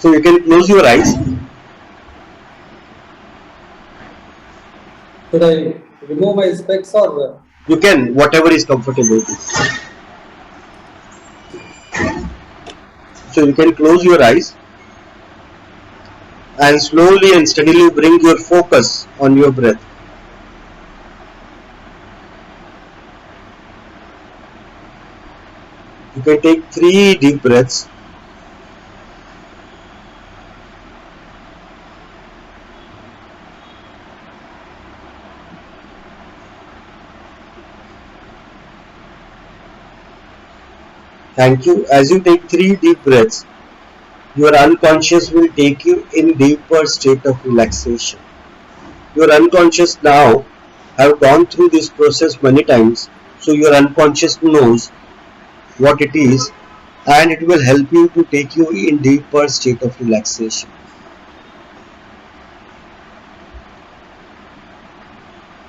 So you can close your eyes. Should I remove my specs or? You can, whatever is comfortable. So you can close your eyes and slowly and steadily bring your focus on your breath. You can take 3 deep breaths. Thank you. As you take 3 deep breaths, your unconscious will take you in deeper state of relaxation. Your unconscious now have gone through this process many times, so your unconscious knows what it is, and it will help you to take you in deeper state of relaxation.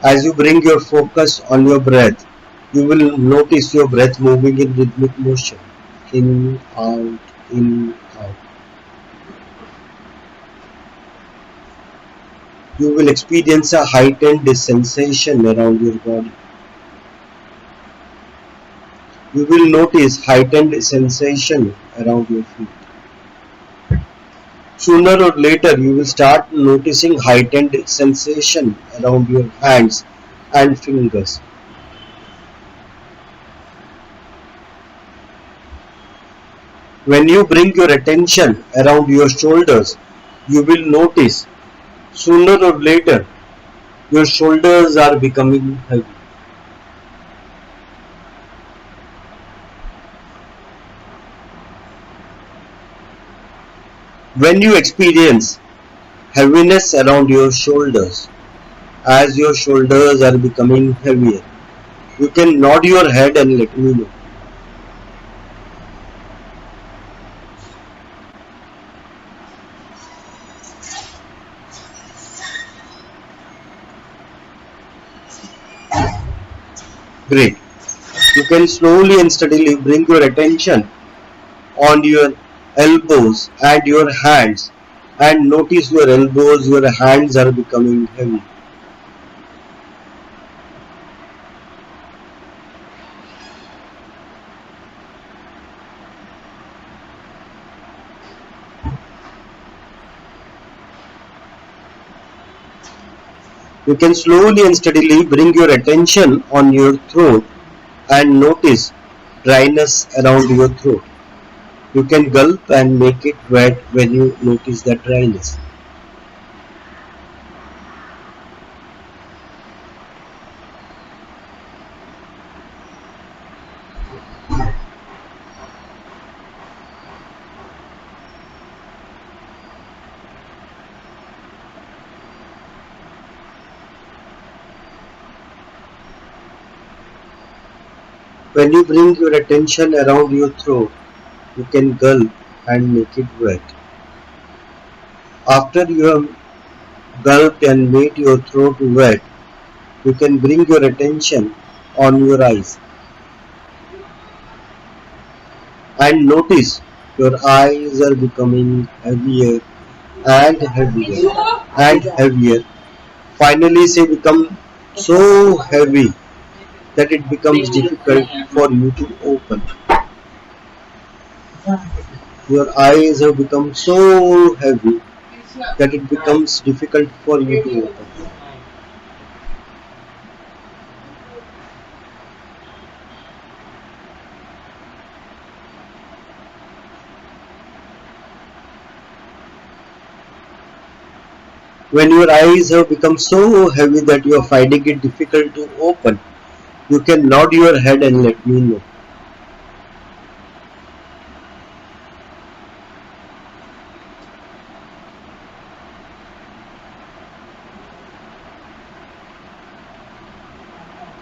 As you bring your focus on your breath, you will notice your breath moving in rhythmic motion. In, out, in, out. You will experience a heightened sensation around your body. You will notice heightened sensation around your feet. Sooner or later, you will start noticing heightened sensation around your hands and fingers. When you bring your attention around your shoulders, you will notice sooner or later your shoulders are becoming heavy. When you experience heaviness around your shoulders, as your shoulders are becoming heavier, you can nod your head and let me know. Great. You can slowly and steadily bring your attention on your elbows and your hands and notice your elbows, your hands are becoming heavy. You can slowly and steadily bring your attention on your throat and notice dryness around your throat. You can gulp and make it wet when you notice that dryness. When you bring your attention around your throat, you can gulp and make it wet. After you have gulped and made your throat wet, you can bring your attention on your eyes and notice your eyes are becoming heavier and heavier and heavier. Finally, they become so heavy that it becomes difficult for you to open. Your eyes have become so heavy that it becomes difficult for you to open. When your eyes have become so heavy that you are finding it difficult to open, you can nod your head and let me know.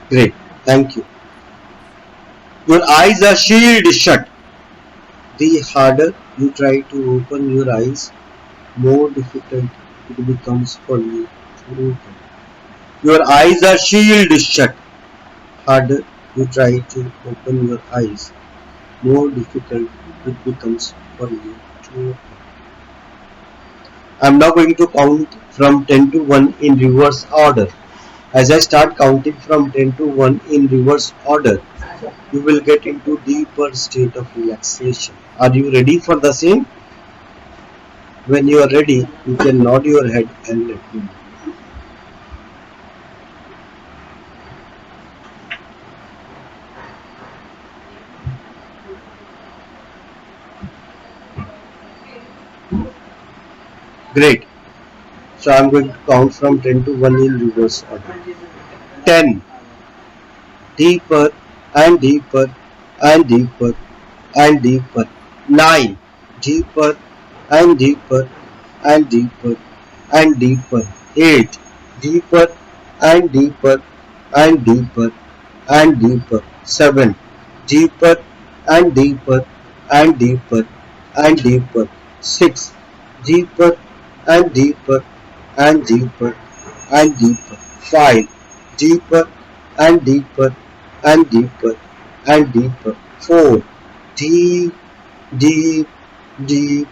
Great, thank you. Your eyes are shielded shut. The harder you try to open your eyes, more difficult it becomes for you to open. Your eyes are shielded shut. Harder you try to open your eyes, more difficult it becomes for you to open. I'm now going to count from 10 to 1 in reverse order. As I start counting from 10 to 1 in reverse order, you will get into deeper state of relaxation. Are you ready for the same? When you are ready, you can nod your head and let me know. Great. So I'm going to count from 10 to 1 in reverse order. 10. Deeper and deeper and deeper and deeper. 9. Deeper and deeper and deeper and deeper. 8. Deeper and deeper and deeper and deeper. 7. Deeper and deeper and deeper and deeper. 6. Deeper and deeper and deeper and deeper. 5. Deeper and deeper and deeper and deeper. 4. Deep, deep, deep,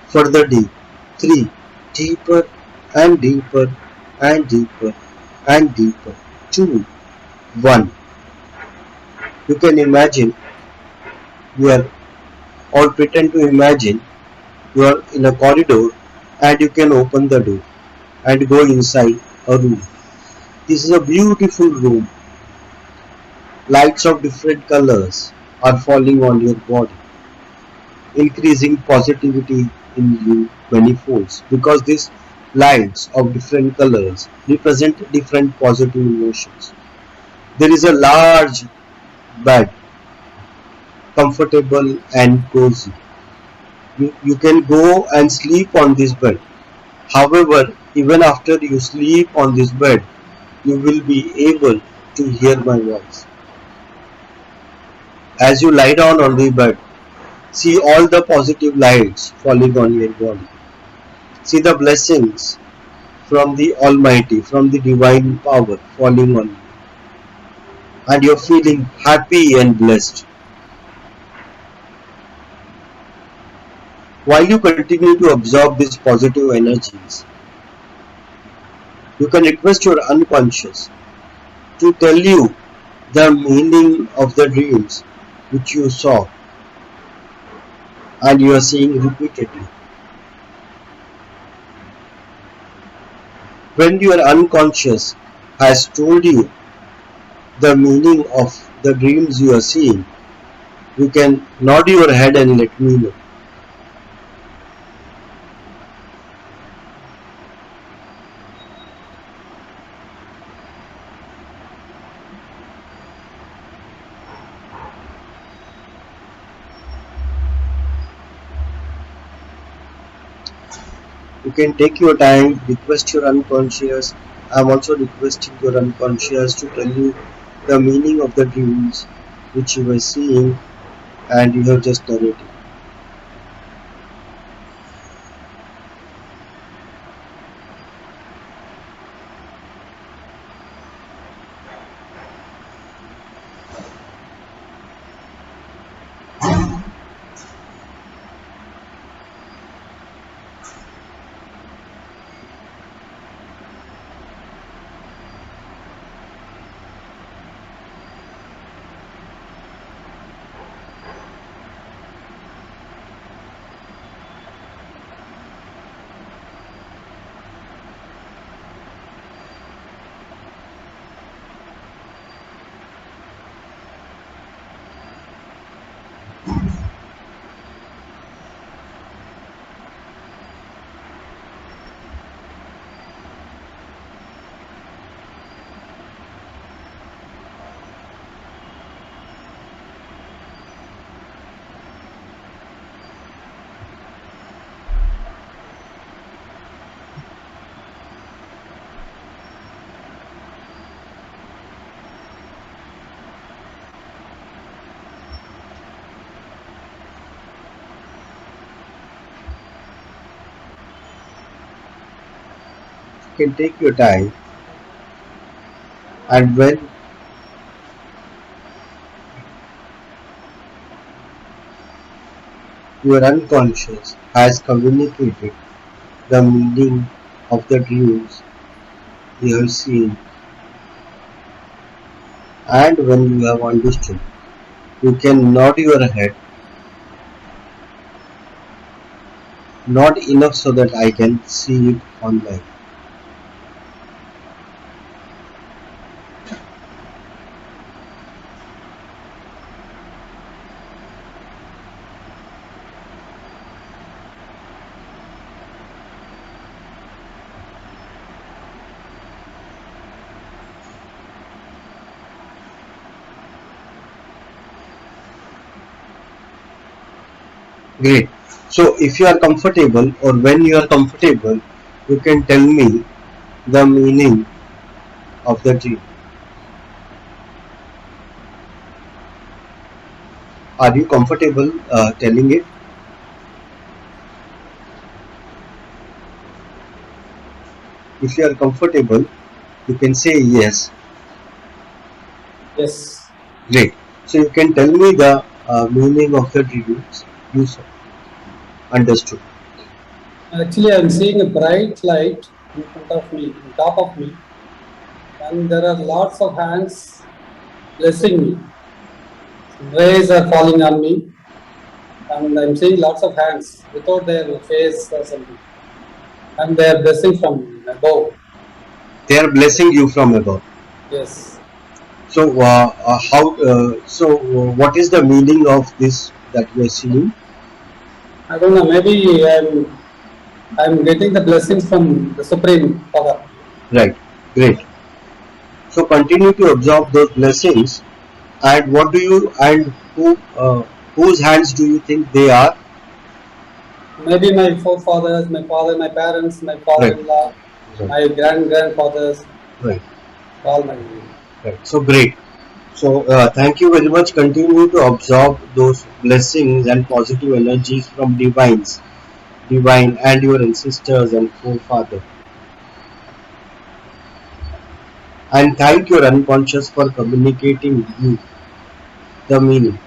further deep. 3. Deeper and deeper and deeper and deeper. 2. 1. You can imagine you are, or pretend to imagine you are in a corridor and you can open the door and go inside a room. This is a beautiful room. Lights of different colors are falling on your body, increasing positivity in you many folds, because these lights of different colors represent different positive emotions. There is a large bed, comfortable and cozy. You can go and sleep on this bed. However, even after you sleep on this bed, you will be able to hear my voice. As you lie down on the bed, see all the positive lights falling on your body. See the blessings from the Almighty, from the divine power falling on you. And you're feeling happy and blessed. While you continue to absorb these positive energies, you can request your unconscious to tell you the meaning of the dreams which you saw and you are seeing repeatedly. When your unconscious has told you the meaning of the dreams you are seeing, you can nod your head and let me know. You can take your time, request your unconscious. I'm also requesting your unconscious to tell you the meaning of the dreams which you were seeing and you have just narrated. You can take your time, and when your unconscious has communicated the meaning of the dreams you have seen, and when you have understood, you can nod your head, not enough so that I can see it online. Great. So if you are comfortable, or when you are comfortable, you can tell me the meaning of the dream. Are you comfortable telling it? If you are comfortable, you can say yes. Yes. Great. So you can tell me the meaning of the dreams you understood. Actually, I'm seeing a bright light in front of me, on top of me, and there are lots of hands blessing me. Some rays are falling on me, and I'm seeing lots of hands without their face or something, and they are blessing from above. They are blessing you from above. Yes. So how? What is the meaning of this that you are seeing? I don't know. Maybe I'm getting the blessings from the Supreme Power. Right. Great. So continue to absorb those blessings. And what do you and whose hands do you think they are? Maybe my forefathers, my father, my parents, my Right. father-in-law, Right. my grandfathers, Right. all my. Right. So great. So thank you very much. Continue to absorb those blessings and positive energies from divine, and your ancestors and forefather. And thank your unconscious for communicating you the meaning.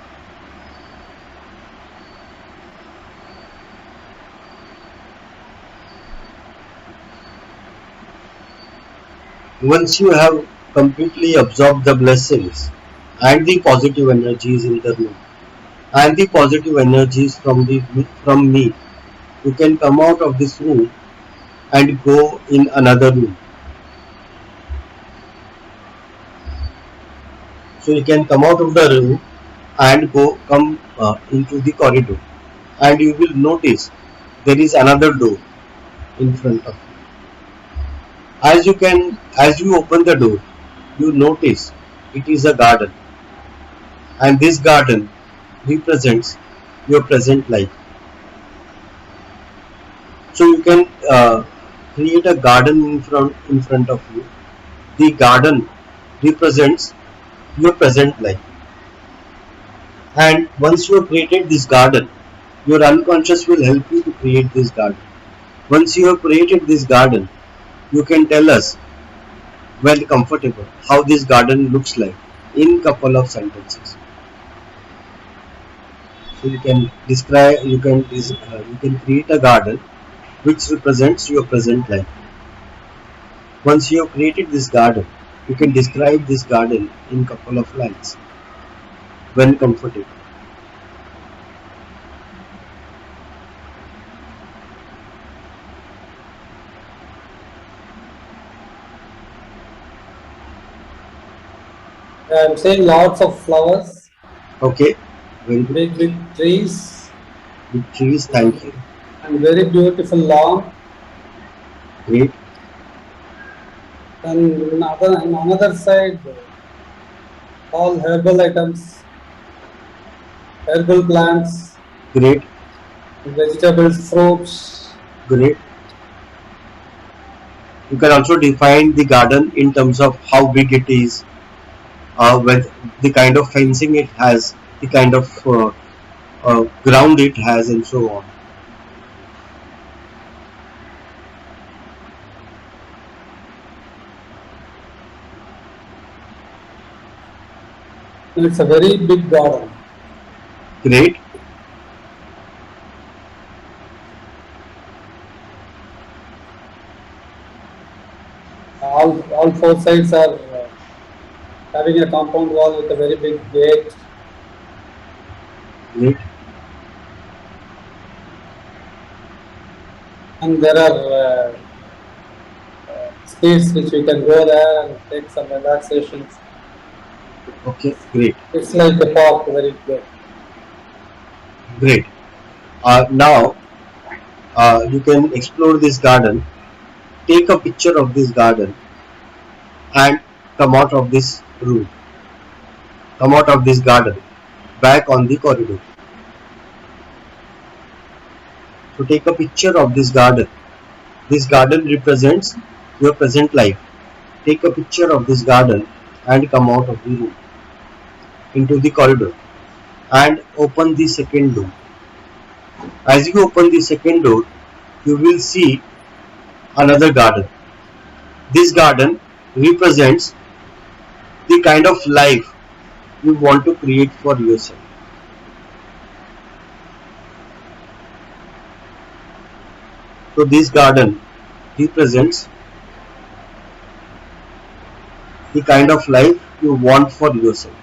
Once you have completely absorbed the blessings and the positive energies in the room and the positive energies from me, you can come out of this room and go in another room. So you can come out of the room and come into the corridor, and you will notice there is another door in front of you. As you open the door, you notice it is a garden, and this garden represents your present life. So you can create a garden in front of you. The garden represents your present life, and once you have created this garden, your unconscious will help you to create this garden. Once you have created this garden, you can tell us, well, comfortable, how this garden looks like in couple of sentences. So you can describe, you can create a garden which represents your present life. Once you have created this garden, you can describe this garden in couple of lines when comfortable. I'm seeing lots of flowers, Okay, very good. big big trees, Big trees, thank you. and very beautiful lawn. Great, And on another side, all herbal items, herbal plants, great, vegetables, fruits. great. You can also define the garden in terms of how big it is, with the kind of fencing it has, the kind of ground it has, and so on. And it's a very big garden. Great. all four sides are having a compound wall with a very big gate. Great. And there are streets which we can go there and take some relaxations. Okay, great. It's like a park, very good. Great. Now you can explore this garden. Take a picture of this garden and come out of this room. Come out of this garden. Back on the corridor. So take a picture of this garden. This garden represents your present life. Take a picture of this garden and come out of the room into the corridor and open the second door. As you open the second door, you will see another garden. This garden represents the kind of life you want to create for yourself. So this garden represents the kind of life you want for yourself.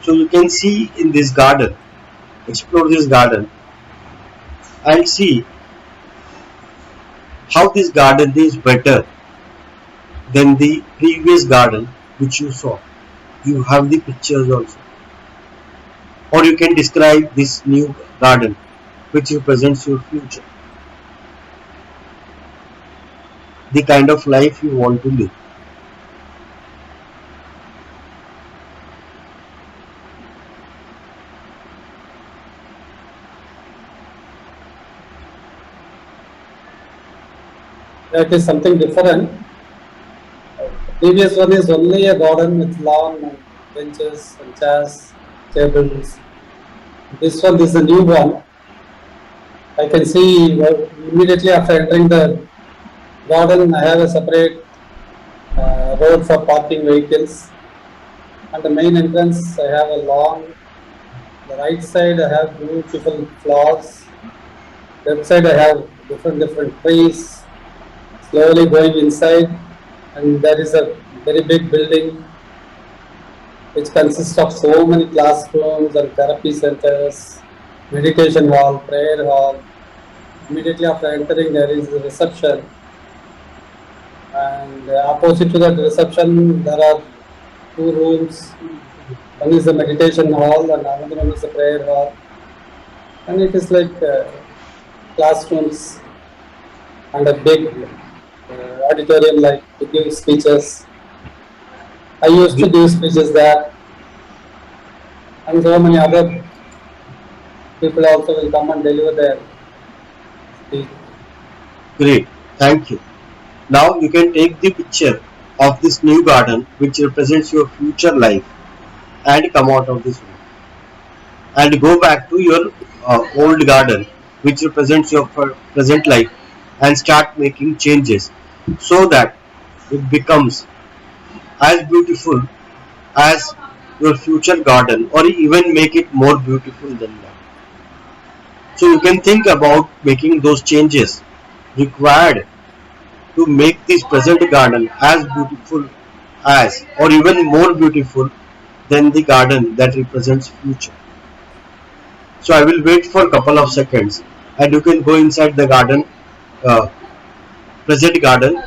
So you can see in this garden, explore this garden and see how this garden is better than the previous garden which you saw. You have the pictures also. Or you can describe this new garden which represents your future, the kind of life you want to live. That is something different. The previous one is only a garden with lawn and benches and chairs, tables. This one is a new one. I can see immediately after entering the garden, I have a separate road for parking vehicles. And the main entrance, I have a lawn. The right side, I have beautiful flowers. Left side, I have different trees. Slowly going inside, and there is a very big building which consists of so many classrooms and therapy centers, meditation hall, prayer hall. Immediately after entering, there is a reception, and opposite to that reception, there are two rooms. One is the meditation hall, and another one is the prayer hall. And it is like classrooms and a big auditorium, like to give speeches. I used to give speeches there, and so many other people also will come and deliver their speech. Great, thank you. Now you can take the picture of this new garden which represents your future life and come out of this room and go back to your old garden which represents your present life and start making changes so that it becomes as beautiful as your future garden or even make it more beautiful than that. So you can think about making those changes required to make this present garden as beautiful as or even more beautiful than the garden that represents future. So I will wait for a couple of seconds and you can go inside the garden, uh, present garden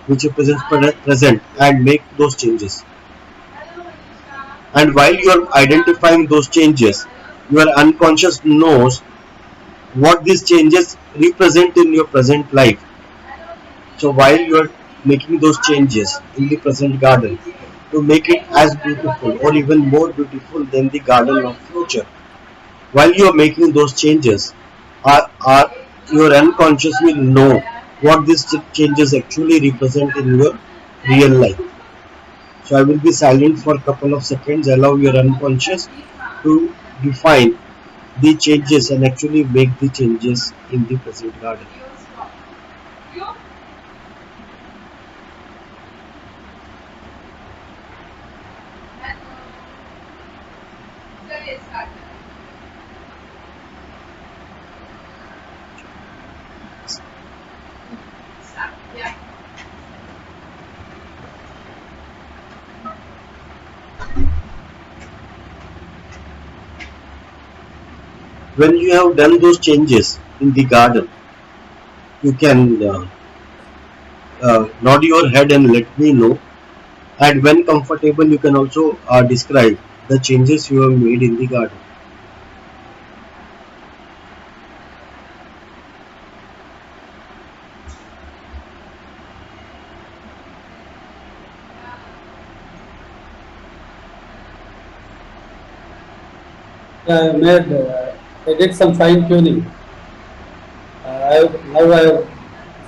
which represents present and make those changes. And while you are identifying those changes, your unconscious knows what these changes represent in your present life. So while you are making those changes in the present garden to make it as beautiful or even more beautiful than the garden of future, while you are making those changes, are your unconscious will know what these changes actually represent in your real life. So I will be silent for a couple of seconds, allow your unconscious to define the changes and actually make the changes in the present garden. When you have done those changes in the garden, you can nod your head and let me know. And when comfortable, you can also describe the changes you have made in the garden. I did some fine tuning. Now I have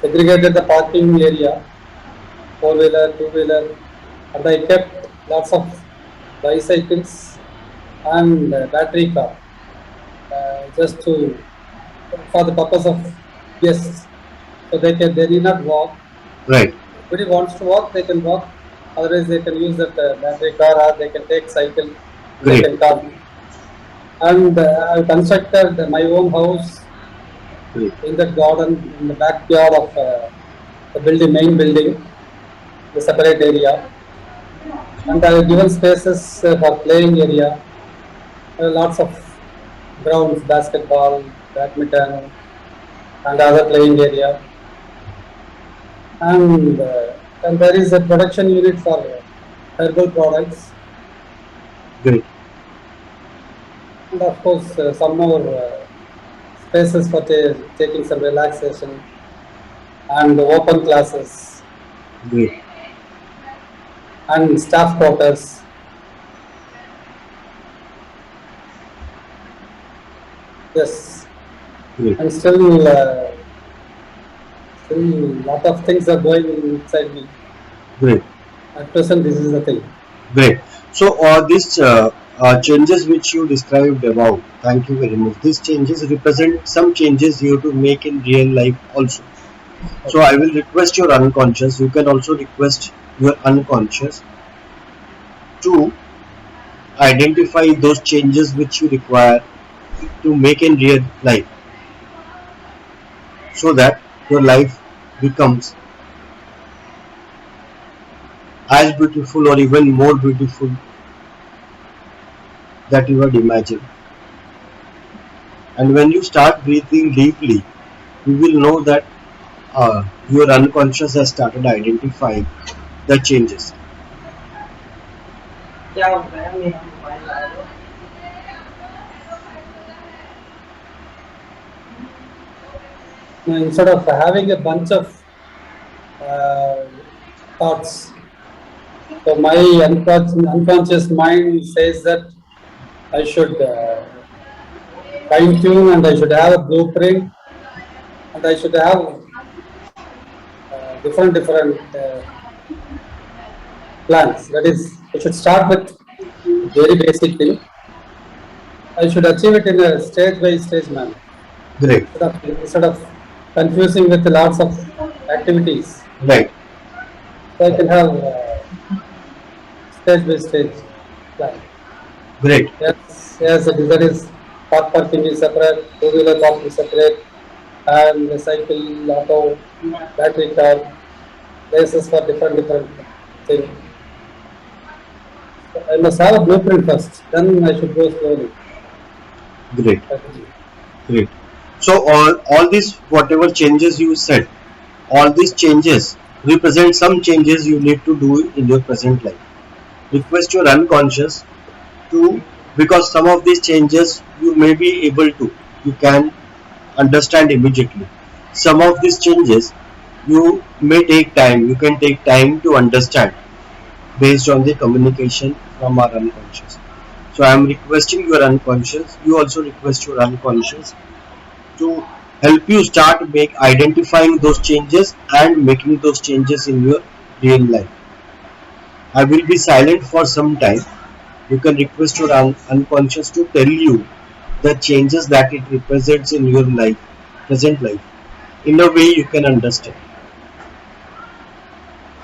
segregated the parking area, four-wheeler, two-wheeler, and I kept lots of bicycles and battery car, just to for the purpose of guests, so they need not walk. Right. Anybody wants to walk, they can walk. Otherwise, they can use that battery car, or they can take cycle. And they Great. can come. And I constructed my own house Great. in the garden, in the backyard of the main building, the separate area. And I have given spaces for playing area, lots of grounds, basketball, badminton, and other playing area. And there is a production unit for herbal products, Great. and of course some more spaces for taking some relaxation and open classes Great. and staff quarters. Yes, Great. and still lot of things are going inside me. Great. At present, this is the thing. Great. So, these changes which you described above, thank you very much. These changes represent some changes you have to make in real life also. So, Okay. I will request your unconscious. You can also request your unconscious to identify those changes which you require to make in real life, so that your life becomes as beautiful or even more beautiful that you had imagined. And when you start breathing deeply, you will know that your unconscious has started identifying the changes. Now, instead of having a bunch of uh, thoughts, so my unconscious mind says that I should fine tune, and I should have a blueprint, and I should have different plans. That is, I should start with a very basic thing. I should achieve it in a stage by stage manner, Great. instead of confusing with lots of activities. Right. So I Right. can have stage by stage plan. Great. Yes, yes, that is car parking is separate, two-wheeler parking is separate, and the cycle, auto, battery car, places for different thing. So I must have a blueprint first, then I should go slowly. Great. Strategy. Great. So all these whatever changes you said, all these changes represent some changes you need to do in your present life. Request your unconscious to, because some of these changes you may be able to, you can understand immediately. Some of these changes you may take time, you can take time to understand based on the communication from our unconscious. So I am requesting your unconscious, you also request your unconscious to help you start make identifying those changes and making those changes in your real life. I will be silent for some time. You can request your unconscious to tell you the changes that it represents in your life, present life, in a way you can understand.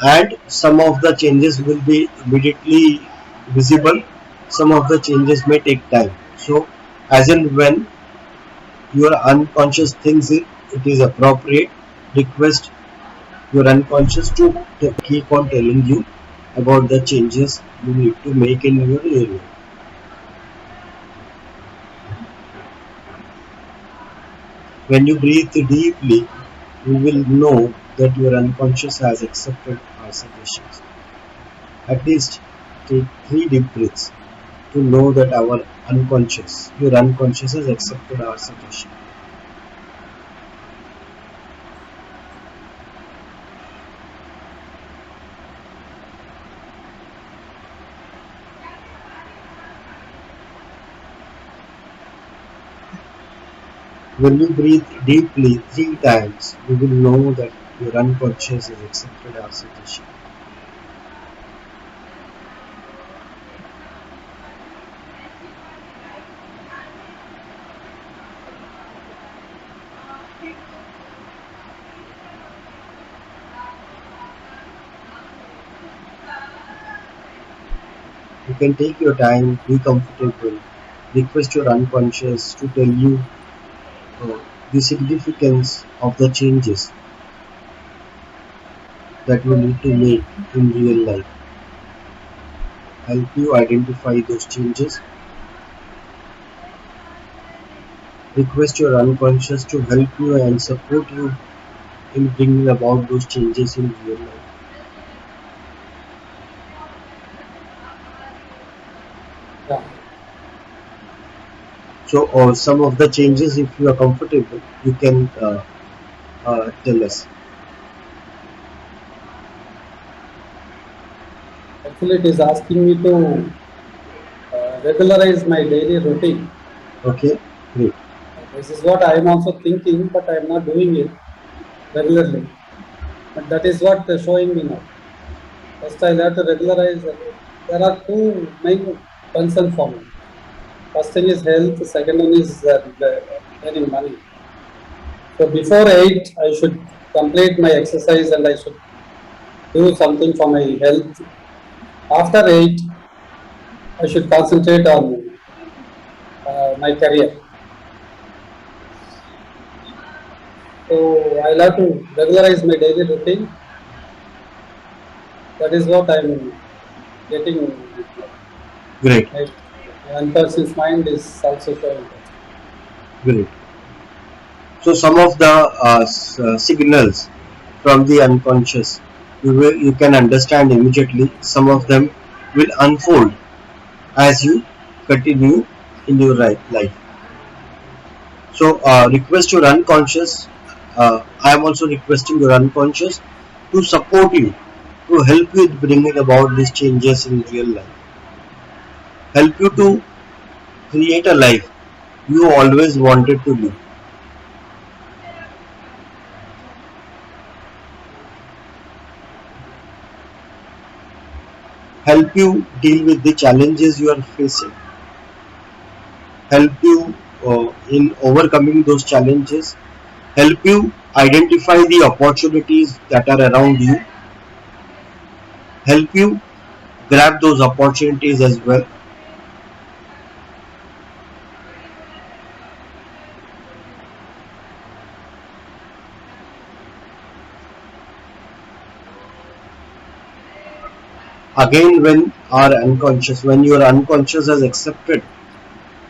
And some of the changes will be immediately visible, some of the changes may take time. So, as and when your unconscious thinks it is appropriate, request your unconscious to keep on telling you about the changes you need to make in your area. When you breathe deeply, you will know that your unconscious has accepted our suggestions. At least take 3 deep breaths to know that your unconscious has accepted our suggestion. When you breathe deeply 3 times, you will know that your unconscious has accepted our suggestion. You can take your time, be comfortable, request your unconscious to tell you uh, the significance of the changes that you need to make in real life. Help you identify those changes. Request your unconscious to help you and support you in bringing about those changes in real life. Yeah. So, or some of the changes, if you are comfortable, you can tell us. Actually, it is asking me to regularize my daily routine. Okay, great, This is what I am also thinking, but I am not doing it regularly. But that is what they're showing me now. First, I'll have to regularize. There are two main concerns for me. First thing is health. Second one is earning money. So before 8, I should complete my exercise and I should do something for my health. After 8, I should concentrate on my career. So I'll have to regularize my daily routine. That is what I'm getting. great, My, my unconscious mind is also showing that. great. So, some of the signals from the unconscious you can understand immediately. Some of them will unfold as you continue in your life. So, request your unconscious. I am also requesting your unconscious to support you, to help you with bringing about these changes in real life. Help you to create a life you always wanted to live. Help you deal with the challenges you are facing. Help you in overcoming those challenges. Help you identify the opportunities that are around you. Help you grab those opportunities as well. Again, when your unconscious has accepted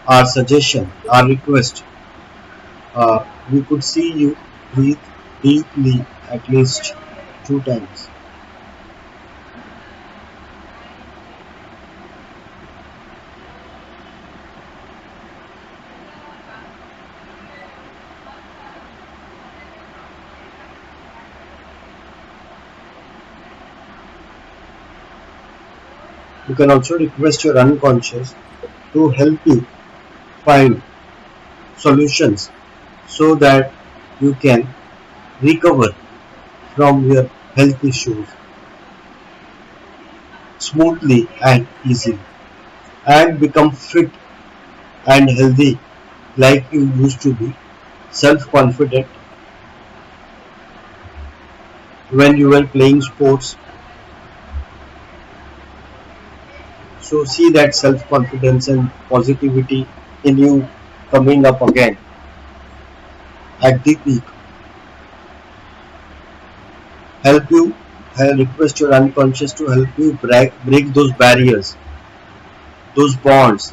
our suggestion, our request, we could see you breathe deeply at least 2 times. You can also request your unconscious to help you find solutions so that you can recover from your health issues smoothly and easily and become fit and healthy like you used to be, self confident when you were playing sports. So see that self confidence and positivity in you coming up again at the peak. Help you request your unconscious to help you break those barriers, those bonds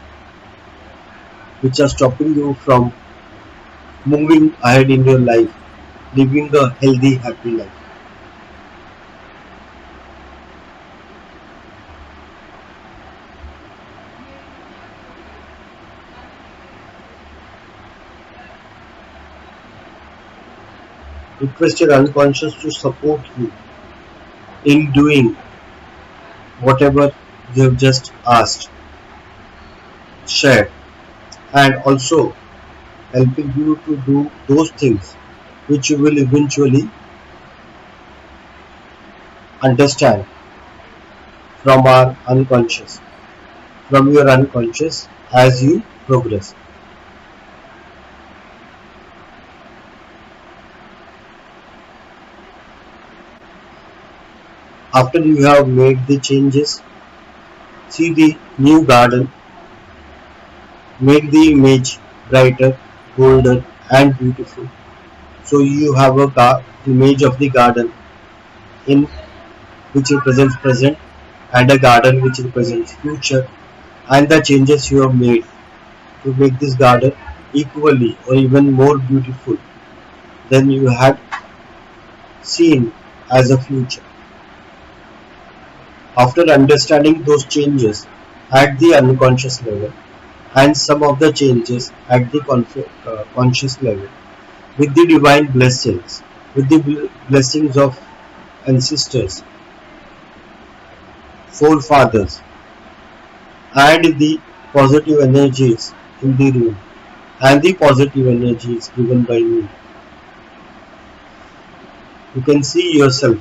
which are stopping you from moving ahead in your life, living a healthy, happy life. Request your unconscious to support you in doing whatever you have just asked, shared, and also helping you to do those things which you will eventually understand from our unconscious, from your unconscious as you progress. After you have made the changes, see the new garden, make the image brighter, bolder, and beautiful. So you have a image of the garden in which represents present and a garden which represents future, and the changes you have made to make this garden equally or even more beautiful than you had seen as a future. After understanding those changes at the unconscious level and some of the changes at the conscious level, with the divine blessings, with the blessings of ancestors, forefathers, and the positive energies in the room, and the positive energies given by me, you can see yourself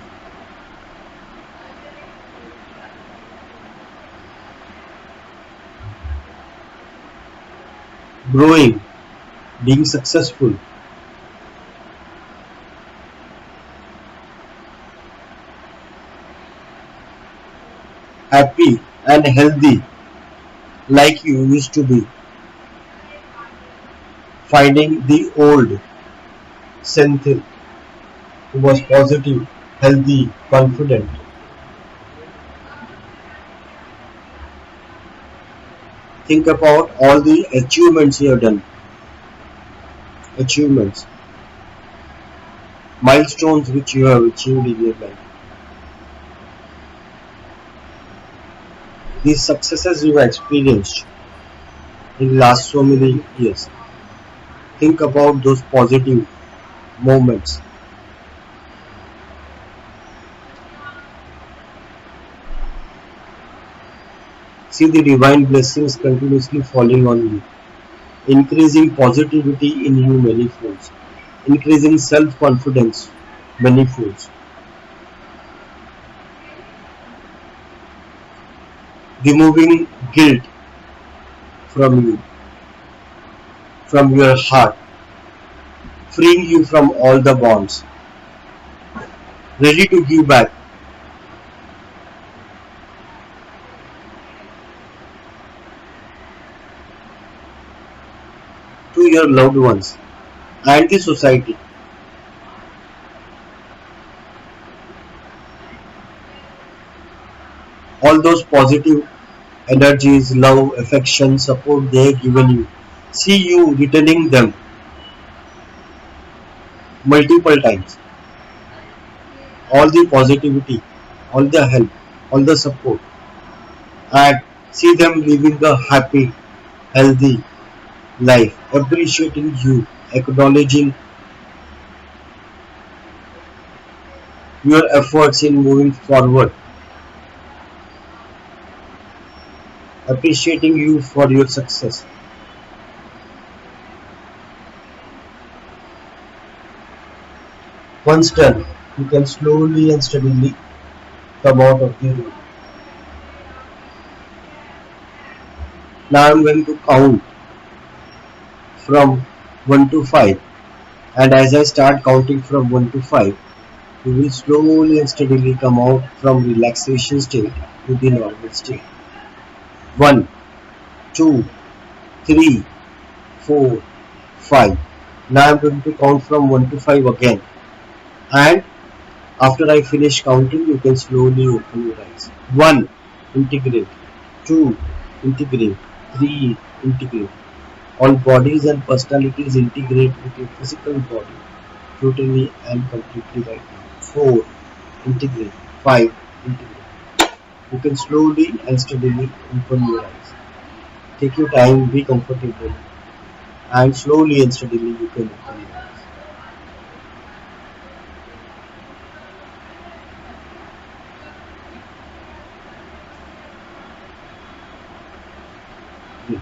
growing, being successful, happy, and healthy like you used to be, finding the old Senthil who was positive, healthy, confident. Think about all the achievements you have done, achievements, milestones which you have achieved in your life, these successes you have experienced in the last so many years. Think about those positive moments. See the divine blessings continuously falling on you, increasing positivity in you many folds, increasing self-confidence many folds, removing guilt from you, from your heart, freeing you from all the bonds, ready to give back to your loved ones and the society. All those positive energies, love, affection, support they have given you. See you returning them multiple times. All the positivity, all the help, all the support, and see them living a happy, healthy life, appreciating you, acknowledging your efforts in moving forward, appreciating you for your success. Once done, you can slowly and steadily come out of the room. Now I'm going to count from 1 to 5, and as I start counting from 1 to 5, you will slowly and steadily come out from relaxation state to the normal state. 1, 2, 3, 4, 5. Now I'm going to count from 1 to 5 again, and after I finish counting, you can slowly open your eyes. 1. Integrate. 2. Integrate. 3. Integrate. All bodies and personalities integrate with your physical body totally and completely right now. 4. Integrate. 5. Integrate. You can slowly and steadily open your eyes. Take your time, be comfortable, and slowly and steadily you can open your eyes. Good.